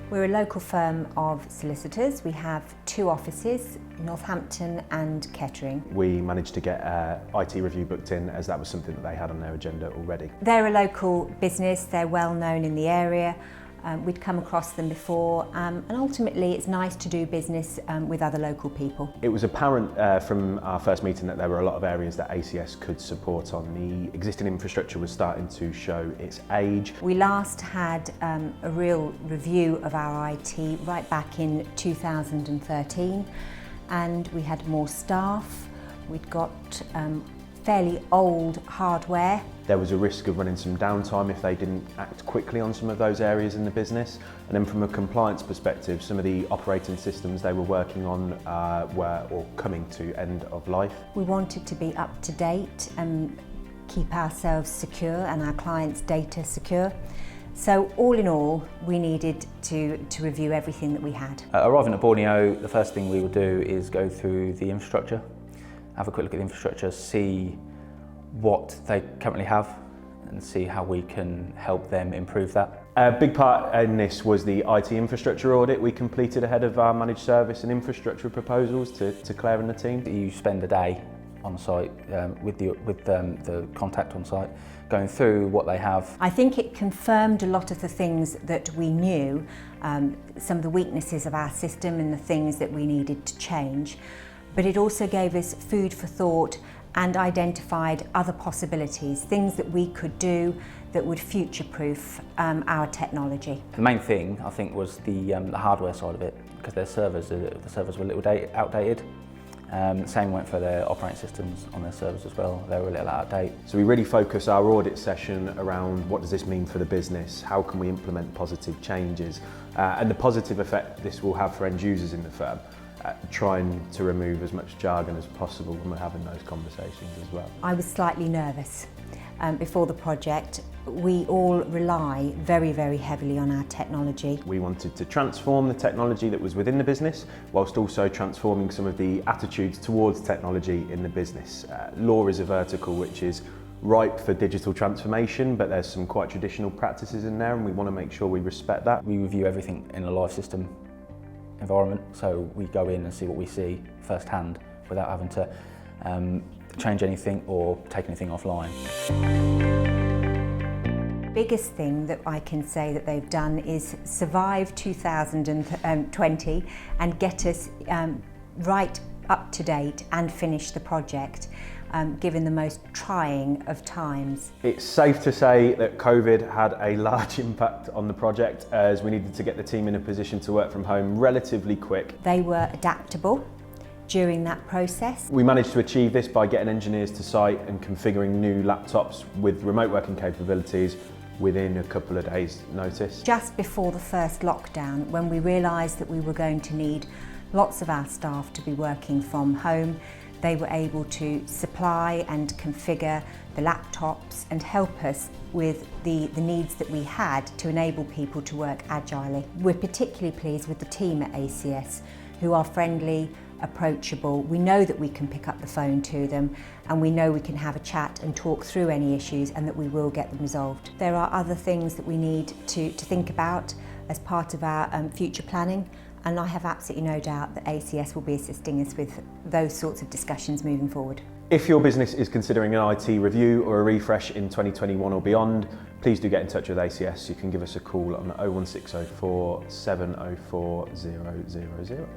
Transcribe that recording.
We're a local firm of solicitors. We have 2 offices, Northampton and Kettering. We managed to get IT review booked in, as that was something that they had on their agenda already. They're a local business, they're well known in the area. We'd come across them before, and ultimately it's nice to do business with other local people. It was apparent from our first meeting that there were a lot of areas that ACS could support on. The existing infrastructure was starting to show its age. We last had a real review of our IT right back in 2013, and we had more staff. We'd got fairly old hardware. There was a risk of running some downtime if they didn't act quickly on some of those areas in the business. And then from a compliance perspective, some of the operating systems they were working on were coming to end of life. We wanted to be up to date and keep ourselves secure and our clients' data secure. So all in all, we needed to review everything that we had. Arriving at Borneo, the first thing we would do is go through the infrastructure, have a quick look at the infrastructure, see what they currently have and see how we can help them improve that. A big part in this was the IT infrastructure audit we completed ahead of our managed service and infrastructure proposals to Clare and the team. You spend a day on site with the contact on site, going through what they have. I think it confirmed a lot of the things that we knew, some of the weaknesses of our system and the things that we needed to change. But it also gave us food for thought and identified other possibilities, things that we could do that would future-proof our technology. The main thing, I think, was the hardware side of it, because the servers were a little outdated. Same went for their operating systems on their servers as well. They were a little out of date. So we really focus our audit session around what does this mean for the business, how can we implement positive changes, and the positive effect this will have for end users in the firm. Trying to remove as much jargon as possible when we're having those conversations as well. I was slightly nervous before the project. We all rely very, very heavily on our technology. We wanted to transform the technology that was within the business, whilst also transforming some of the attitudes towards technology in the business. Law is a vertical which is ripe for digital transformation, but there's some quite traditional practices in there, and we want to make sure we respect that. We review everything in a live system environment, so we go in and see what we see firsthand without having to change anything or take anything offline. Biggest thing that I can say that they've done is survive 2020 and get us right up to date and finish the project, given the most trying of times. It's safe to say that COVID had a large impact on the project, as we needed to get the team in a position to work from home relatively quick. They were adaptable during that process. We managed to achieve this by getting engineers to site and configuring new laptops with remote working capabilities within a couple of days' notice. Just before the first lockdown, when we realised that we were going to need lots of our staff to be working from home, they were able to supply and configure the laptops and help us with the needs that we had to enable people to work agilely. We're particularly pleased with the team at ACS, who are friendly, approachable. We know that we can pick up the phone to them, and we know we can have a chat and talk through any issues, and that we will get them resolved. There are other things that we need to think about as part of our future planning, and I have absolutely no doubt that ACS will be assisting us with those sorts of discussions moving forward. If your business is considering an IT review or a refresh in 2021 or beyond, please do get in touch with ACS. You can give us a call on 01604 704 000.